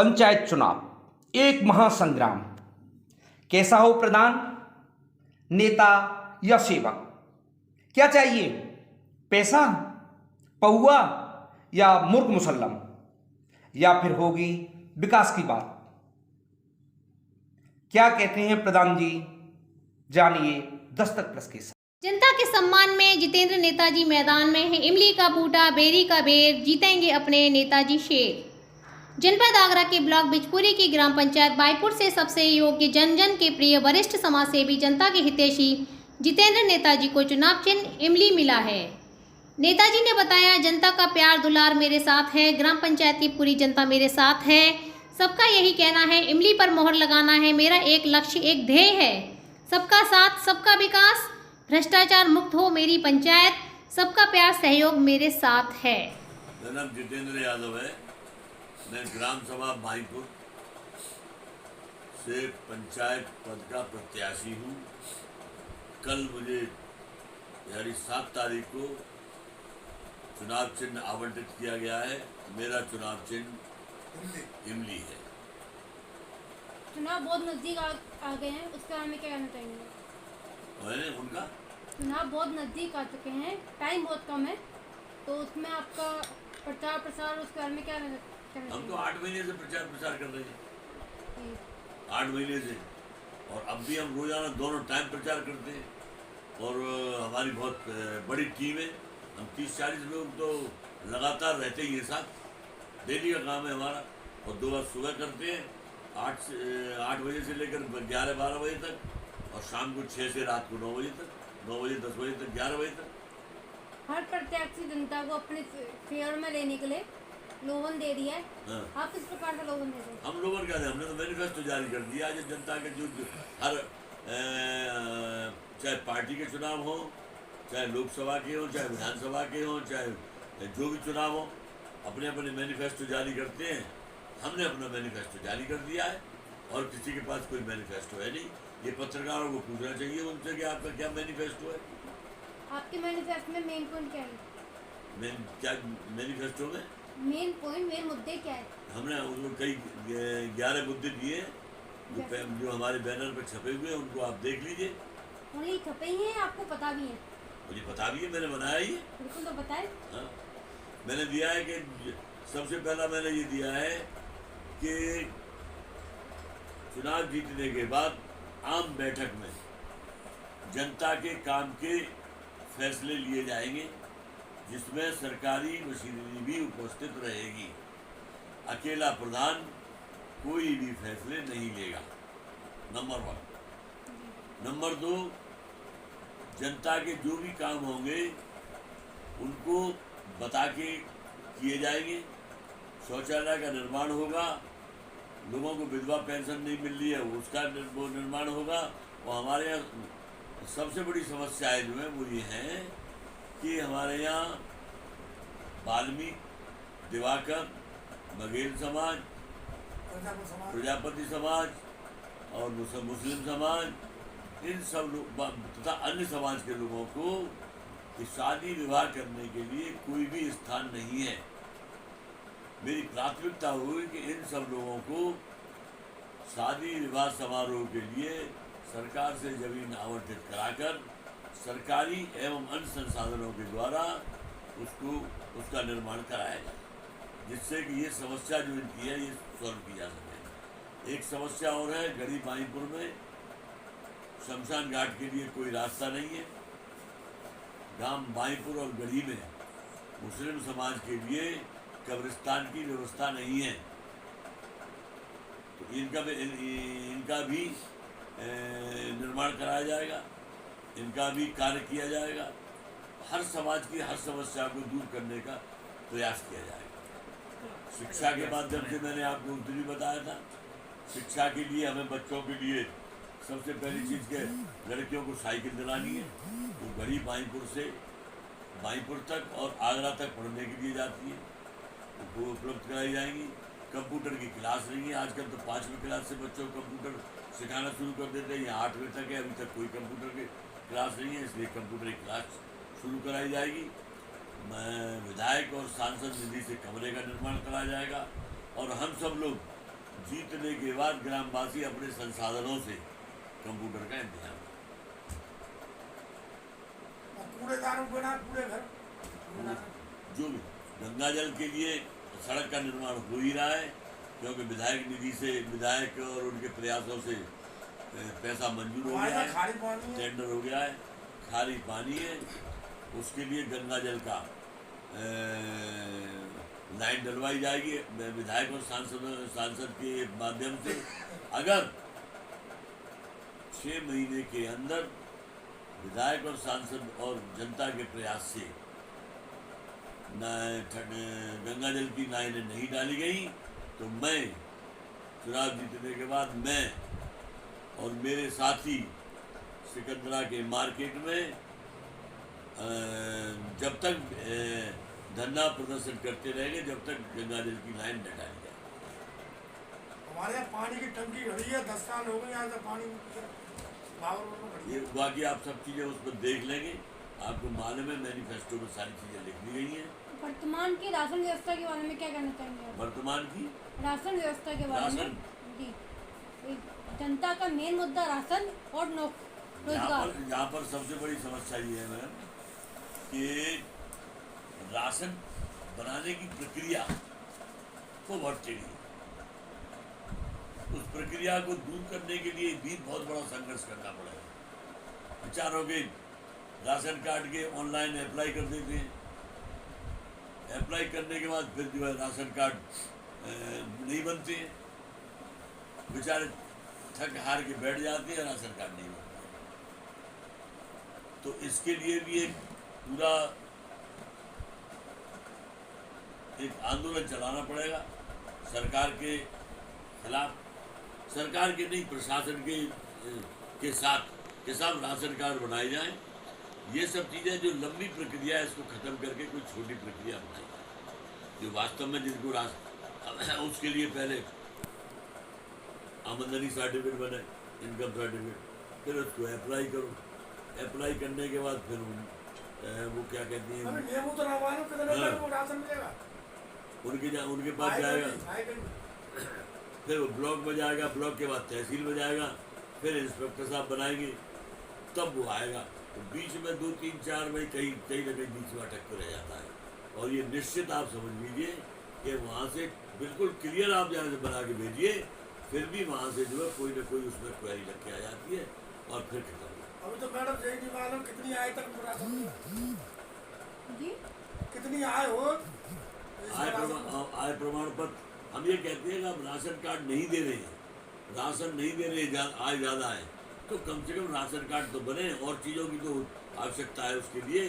पंचायत चुनाव एक महासंग्राम। कैसा हो प्रधान, नेता या सेवक? क्या चाहिए? पैसा, पौआ या मुर्ग मुसल्लम, या फिर होगी विकास की बात? क्या कहते हैं प्रधान जी, जानिए दस्तक प्लस के साथ। जनता के सम्मान में जितेंद्र नेताजी मैदान में है। इमली का बूटा, बेरी का बेर, जीतेंगे अपने नेताजी शेर। जनपद आगरा के ब्लॉक बिजपुरी की ग्राम पंचायत बाईपुर से सबसे योग्य, जन जन के प्रिय, वरिष्ठ समाजसेवी, जनता के हितैषी जितेंद्र नेताजी को चुनाव चिन्ह इमली मिला है। नेताजी ने बताया, जनता का प्यार दुलार मेरे साथ है, ग्राम पंचायत की पूरी जनता मेरे साथ है। सबका यही कहना है, इमली पर मोहर लगाना है मेरा एक लक्ष्य, एक ध्येय है। सबका साथ, सबका विकास, भ्रष्टाचार मुक्त हो मेरी पंचायत, सबका प्यार सहयोग मेरे साथ है। मेरा नाम जितेंद्र यादव है। मैं ग्राम सभा बाईपुर से पंचायत पद का प्रत्याशी हूँ। कल मुझे यानी 7 तारीख को चुनाव चिन्ह आवंटित किया गया है। मेरा चुनाव चिन्ह इमली है। चुनाव बहुत नजदीक आ गए हैं, उसके बारे में क्या कहना चाहेंगे? मैंने उनका चुनाव बहुत नजदीक आ चुके हैं, टाइम बहुत कम है, तो उसमें आपका प्रचार प्रसार, उसके बारे में क्या कहना हम तो 8 महीने से प्रचार प्रसार कर रहे हैं, 8 महीने से। और अब भी हम रोजाना दोनों टाइम प्रचार करते हैं। और हमारी बहुत बड़ी टीम है। हम 30-40 लोग तो लगातार रहते ही हैं साथ। डेली का काम है हमारा। और 2 बार सुबह करते हैं 8 बजे से लेकर 11-12 बजे तक, और शाम को 6 से रात को 9 बजे तक, 9 बजे 10 बजे तक, 11 बजे तक। हर प्रत्याशी जनता को अपने फेवर में लेने के लिए लोगन दे दिया है। हाँ। आप किस प्रकार का लोगन दे रहे हैं? हम लोगों क्या, हमने तो मैनिफेस्टो जारी कर दिया आज जनता के। जो हर चाहे पार्टी के चुनाव हो, चाहे लोकसभा के हो, चाहे विधानसभा के हो, चाहे जो भी चुनाव हो, अपने अपने मैनिफेस्टो जारी करते हैं। हमने अपना मैनिफेस्टो जारी कर दिया है और किसी के पास कोई मैनिफेस्टो है नहीं। ये पत्रकारों को पूछना चाहिए उनसे कि आपका क्या मैनिफेस्टो है। आपके मैनिफेस्टो में मेन पॉइंट क्या है? क्या मैनिफेस्टो में मेन पॉइंट, मेन मुद्दे क्या है? हमने उनको कई 11 मुद्दे दिए हैं जो हमारे बैनर पर छपे हुए हैं। उनको आप देख लीजिए। और ये छपे ही हैं, आपको पता भी है? मुझे पता भी है, मैंने बनाया ही है। बिल्कुल, तो बताए। हाँ, मैंने दिया है कि सबसे पहला मैंने ये दिया है कि चुनाव जीतने के बाद आम बैठक में जनता के काम के फैसले लिए जाएंगे, जिसमें सरकारी मशीनरी भी उपस्थित रहेगी। अकेला प्रधान कोई भी फैसले नहीं लेगा, नंबर 1। नंबर 2, जनता के जो भी काम होंगे उनको बता के किए जाएंगे। शौचालय का निर्माण होगा, लोगों को विधवा पेंशन नहीं मिल रही है उसका वो निर्माण होगा। और हमारे यहाँ सबसे बड़ी समस्याएं जो है वो ये हैं कि हमारे यहाँ वाल्मीकि, दिवाकर, बघेल समाज, प्रजापति समाज और मुस्लिम समाज, इन सब लोग तथा अन्य समाज के लोगों को शादी विवाह करने के लिए कोई भी स्थान नहीं है। मेरी प्राथमिकता हुई कि इन सब लोगों को शादी विवाह समारोह के लिए सरकार से जमीन आवंटित कराकर सरकारी एवं अन्य संसाधनों के द्वारा उसका निर्माण कराया जाए, जिससे कि ये समस्या जो इनकी है ये सॉल्व की जा सके। एक समस्या और है, गढ़ी बाईपुर में शमशान घाट के लिए कोई रास्ता नहीं है। गांव बाईपुर और गढ़ी में मुस्लिम समाज के लिए कब्रिस्तान की व्यवस्था नहीं है। तो इनका भी निर्माण कराया जाएगा, इनका भी कार्य किया जाएगा। हर समाज की हर समस्या को दूर करने का प्रयास किया जाएगा। शिक्षा के माध्यम से मैंने आपको उस दिन भी बताया था। शिक्षा के लिए हमें बच्चों के लिए सबसे पहली चीज़ के लड़कियों को साइकिल दिलानी है। वो गढ़ी बाईपुर से बाईपुर तक और आगरा तक पढ़ने के लिए जाती है, वो उपलब्ध कराई जाएंगी। कंप्यूटर की क्लास नहीं है। आजकल तो 5वीं क्लास से बच्चों को कंप्यूटर सिखाना शुरू कर देते हैं। यहाँ 8वीं तक है, अभी तक कोई कंप्यूटर की क्लास नहीं है, इसलिए कंप्यूटर की क्लास शुरू कराई जाएगी। विधायक और सांसद निधि से कमरे का निर्माण कराया जाएगा। और हम सब लोग जीतने के बाद ग्रामवासी अपने संसाधनों से कंप्यूटर का इंतजाम करें। कूड़ेदारों को ना पूरे घर जो भी गंगा जल के लिए सड़क का निर्माण हो ही रहा है, क्योंकि विधायक निधि से, विधायक और उनके प्रयासों से पैसा मंजूर हो गया है, खाली पानी है। टेंडर हो गया है, खाली पानी है। उसके लिए गंगा जल का लाइन डलवाई जाएगी विधायक और सांसद के माध्यम से। अगर 6 महीने के अंदर विधायक और सांसद और जनता के प्रयास से गंगा जल की लाइनें नहीं डाली गई तो मैं चुनाव जीतने के बाद मैं और मेरे साथी सिकंदरा के मार्केट में जब तक धरना प्रदर्शन करते रहेंगे जब तक गंगा जल की लाइन न डाली जाए। हमारे यहाँ पानी की टंकी खड़ी है, 10 साल हो गए यहाँ से पानी ये बाकी आप सब चीज़ें उस पर देख लेंगे, आपको मालूम है मैनिफेस्टो में सारी चीज़ें लिख दी गई हैं। वर्तमान की राशन व्यवस्था के बारे में क्या कहना चाहेंगे आप? वर्तमान की राशन व्यवस्था के बारे में जी, जनता का मेन मुद्दा राशन और रोजगार। यहाँ पर सबसे बड़ी समस्या ये है मैम कि राशन बनाने की प्रक्रिया को बहुत टेढ़ी है। उस प्रक्रिया को दूर करने के लिए भी बहुत बड़ा संघर्ष करना पड़ेगा। विचारों के राशन कार्ड के ऑनलाइन अप्लाई कर देते हैं, अप्लाई करने के बाद फिर जो है राशन कार्ड नहीं बनते हैं, बेचारे थक हार के बैठ जाते हैं, राशन कार्ड नहीं बनता। तो इसके लिए भी एक पूरा एक आंदोलन चलाना पड़ेगा सरकार के खिलाफ, सरकार के नहीं प्रशासन के साथ राशन कार्ड बनाए जाएं। ये सब चीज़ें जो लंबी प्रक्रिया है इसको ख़त्म करके कोई छोटी प्रक्रिया बनाई जाए जो वास्तव में जिनको उसके लिए पहले आमदनी सर्टिफिकेट बने, इनकम सर्टिफिकेट, फिर उसको अप्लाई करो, अप्लाई करने के बाद फिर वो क्या कहती हैं उनके पास जाएगा, फिर वो ब्लॉक में जाएगा, ब्लॉक के बाद तहसील में जाएगा, फिर इंस्पेक्टर साहब बनाएंगे, तब वो आएगा। तो बीच में 2, 3, 4 महीने कहीं न कहीं बीच में अटक कर रह जाता है। और ये निश्चित आप समझ लीजिए कि वहाँ से बिल्कुल क्लियर आप जहाँ से बना के भेजिए, फिर भी वहाँ से जो है कोई ना कोई उसमें क्वेरी लग के आ जाती है और फिर खत्म। अभी तो मैडम यही नहीं मालूम कितनी आय तक जी, कितनी आय हो आय प्रमाण पत्र। हम ये कहते हैं कि आप राशन कार्ड नहीं दे रहे हैं, राशन नहीं दे रहे हैं, आय ज़्यादा है, तो कम से कम राशन कार्ड तो बने। और चीज़ों की तो आवश्यकता है उसके लिए,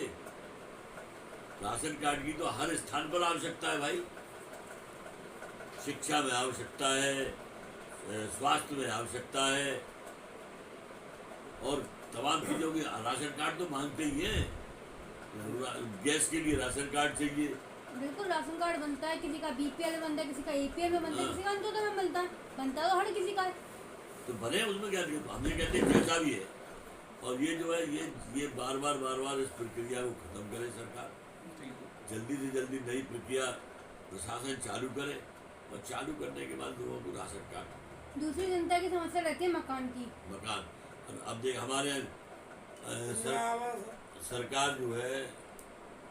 राशन कार्ड की तो हर स्थान पर आवश्यकता है भाई। शिक्षा में आवश्यकता है, स्वास्थ्य में आवश्यकता है, और तमाम चीज़ों की राशन कार्ड तो मांगते ही हैं। गैस के लिए राशन कार्ड चाहिए। बिल्कुल राशन कार्ड बनता है, किसी का बीपीएल में बनता है, किसी का एपीएल में बनता है, किसी का अंत्योदय में बनता तो हर किसी का है। तो बने उसमें क्या दिक्कत, हम ये कहते हैं जैसा भी है। और ये जो है ये बार बार इस प्रक्रिया को ख़त्म करे सरकार, जल्दी से जल्दी नई प्रक्रिया प्रशासन चालू करे, और चालू करने के बाद लोगों को राशन कार्ड। दूसरी जनता की समस्या रहती है मकान की। मकान, अब देख हमारे सरकार जो है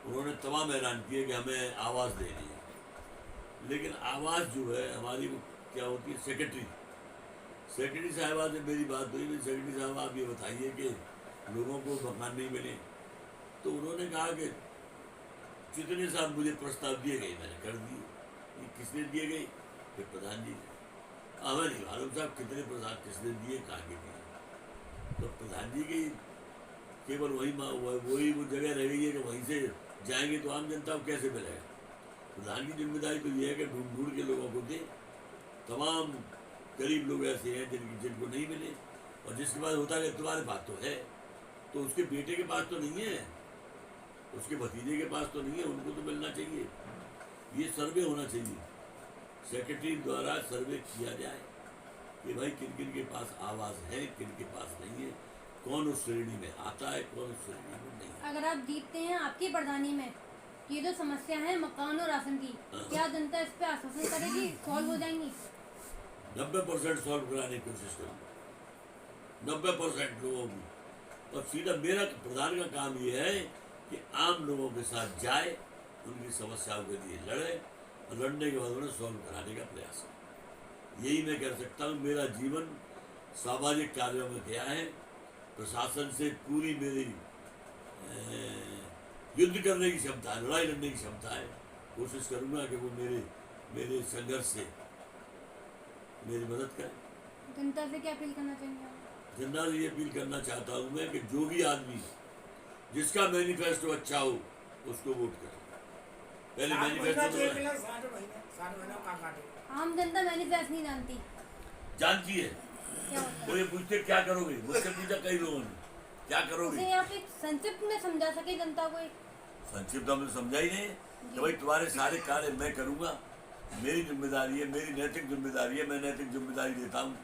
उन्होंने तमाम ऐलान किए कि हमें आवास देनी है, लेकिन आवास जो है हमारी वो क्या होती है, सेक्रेटरी साहबा से मेरी बात हुई। सेक्रेटरी साहब आप ये बताइए कि लोगों को मकान नहीं मिले, तो उन्होंने कहा कि जितने साहब मुझे प्रस्ताव दिए गए मैंने कर दिए। ये किसने दिए गए, फिर प्रधान जी ने। हमें नहीं मालूम साहब कितने प्रस्ताव किसने दिए, कहाँ के दिए। तो प्रधान जी की केवल वही वो जगह रह गई है कि वहीं से जाएंगे तो आम जनता को कैसे मिलेगा। प्रधान की जिम्मेदारी तो ये है कि ढूंढ के लोगों को दे। तमाम गरीब लोग ऐसे हैं जिनको नहीं मिले, और जिसके पास होता है तुम्हारे पास तो है, तो उसके बेटे के पास तो नहीं है, उसके भतीजे के पास तो नहीं है, उनको तो मिलना चाहिए। ये सर्वे होना चाहिए, सेक्रेटरी द्वारा सर्वे किया जाए कि भाई किन किन के पास आवास है, किन के पास नहीं है, कौन उस श्रेणी में आता है, कौन उस श्रेणी में नहीं। अगर आप जीतते हैं आपकी प्रधानी में, ये जो समस्या है मकान और राशन की, क्या जनता इस पे आश्वासन करेगी सॉल्व हो जाएंगी? 90% सॉल्व कराने की कोशिश करूँगा, 90% लोगों की। और सीधा मेरा प्रधान का काम ये है कि आम लोगों के साथ जाए, उनकी समस्याओं के लिए लड़े और लड़ने के बाद उन्हें सॉल्व कराने का प्रयास करें। यही मैं कह सकता हूँ। मेरा जीवन सामाजिक कार्यों में गया है। प्रशासन से पूरी मेरी युद्ध करने की क्षमता है, लड़ाई लड़ने की क्षमता है। कोशिश करूँगा कि वो मेरे संघर्ष से मेरी मदद करें। जनता से क्या अपील करना चाहेंगे आप? जनता से ये अपील करना चाहता हूँ मैं कि जो भी आदमी जिसका मैनिफेस्टो अच्छा हो उसको वोट करें। पहले मैनिफेस्टो 60 महीना का काटे। आम जनता मैनिफेस्ट नहीं जानती, जानती है। क्या होता वो है? ये पूछते क्या करोगे, मुझसे पूछा कई लोगों ने क्या करोगे। उसे आप एक संक्षिप्त में समझा सके जनता को। एक संक्षिप्त हमने समझा ही नहीं कि भाई तुम्हारे सारे कार्य मैं करूँगा, मेरी जिम्मेदारी है, मेरी नैतिक जिम्मेदारी है, मैं नैतिक जिम्मेदारी देता हूँ।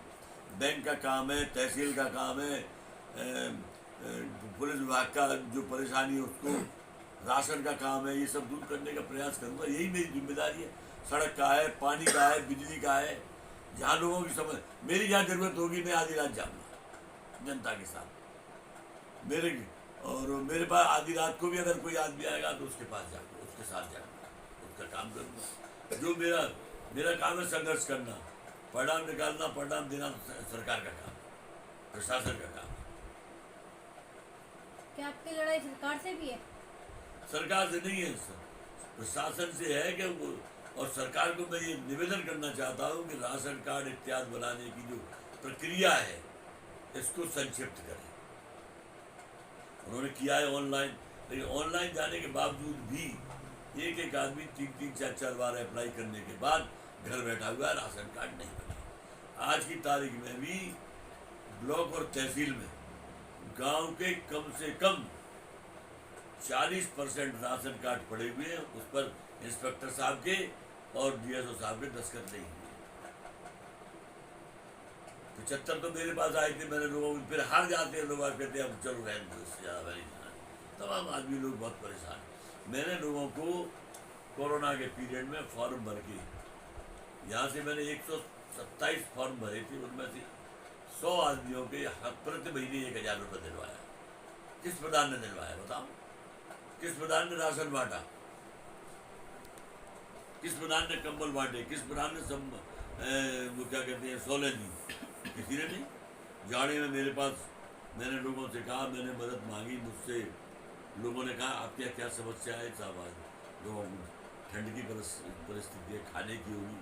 बैंक का काम है, तहसील का काम है, पुलिस विभाग का जो परेशानी है उसको, राशन का काम है, ये सब दूर करने का प्रयास करूँगा। यही मेरी जिम्मेदारी है। सड़क का है, पानी का है, बिजली का है, जहाँ लोगों की समझ, मेरी जहाँ जरूरत होगी मैं आधी रात जाऊँगा जनता के साथ। और मेरे पास आधी रात को भी अगर कोई आदमी आएगा तो उसके पास जाऊँगा, उसके साथ जाऊँगा, उसका काम करूँगा। जो मेरा काम है संघर्ष करना, परिणाम निकालना, परिणाम देना सरकार का काम, प्रशासन का काम। क्या आपकी लड़ाई सरकार से भी है? सरकार से नहीं है सर, प्रशासन से है कि वो। और सरकार को मैं ये निवेदन करना चाहता हूँ कि राशन कार्ड इत्यादि बनाने की जो प्रक्रिया है इसको संक्षिप्त करें। उन्होंने किया है ऑनलाइन, लेकिन ऑनलाइन जाने के बावजूद भी एक आदमी 3-4 बार अप्लाई करने के बाद घर बैठा हुआ राशन कार्ड नहीं बना। आज की तारीख में भी ब्लॉक और तहसील में गांव के कम से कम 40% राशन कार्ड पड़े हुए हैं, उस पर इंस्पेक्टर साहब के और डीएसओ साहब के दस्तखत नहीं हुए। 75 तो मेरे पास आए थे, मैंने लोगों को, फिर हार जाते हैं लोग, कहते हैं अब चलो रहने दो, इससे ज़्यादा नहीं जाना। तमाम आदमी लोग बहुत परेशान। मैंने लोगों को कोरोना के पीरियड में फॉर्म भर के, यहाँ से मैंने 127 फॉर्म भरे थे, उनमें से 100 आदमियों के प्रति महीने 1000 रुपये दिलवाया। किस प्रधान ने दिलवाया बताओ? किस प्रधान ने राशन बांटा? किस प्रधान ने कंबल बांटे? किस प्रधान ने सब वो क्या कहते हैं सोले दी? किसी ने नहीं। जाने में मेरे पास, मैंने लोगों से कहा, मैंने मदद मांगी, मुझसे लोगों ने कहा आपके क्या समस्या है साहब? आज लोगों को ठंड की परिस्थिति है, खाने की होगी,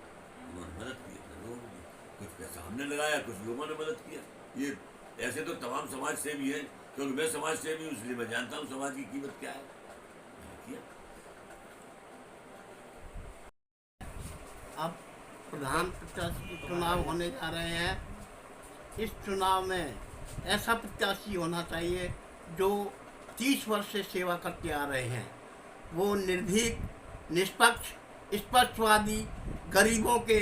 उन्होंने मदद की, लोगों ने कुछ पैसा हमने लगाया, कुछ लोगों ने मदद किया। ये ऐसे तो तमाम समाज सेवी हैं, क्योंकि मैं समाज सेवी हूँ इसलिए मैं जानता हूँ समाज की कीमत क्या है। किया। अब प्रधान प्रत्याशी चुनाव होने जा रहे हैं। इस चुनाव में ऐसा प्रत्याशी होना चाहिए जो 30 वर्ष से सेवा करते आ रहे हैं। वो निर्भीक, निष्पक्ष, स्पष्टवादी, गरीबों के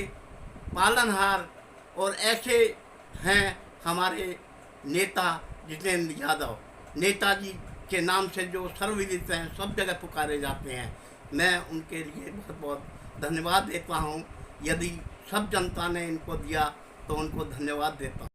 पालनहार और ऐसे हैं हमारे नेता जितेंद्र यादव। नेताजी के नाम से जो सर्वविदित हैं, सब जगह पुकारे जाते हैं। मैं उनके लिए बहुत बहुत धन्यवाद देता हूँ। यदि सब जनता ने इनको दिया तो उनको धन्यवाद देता हूँ।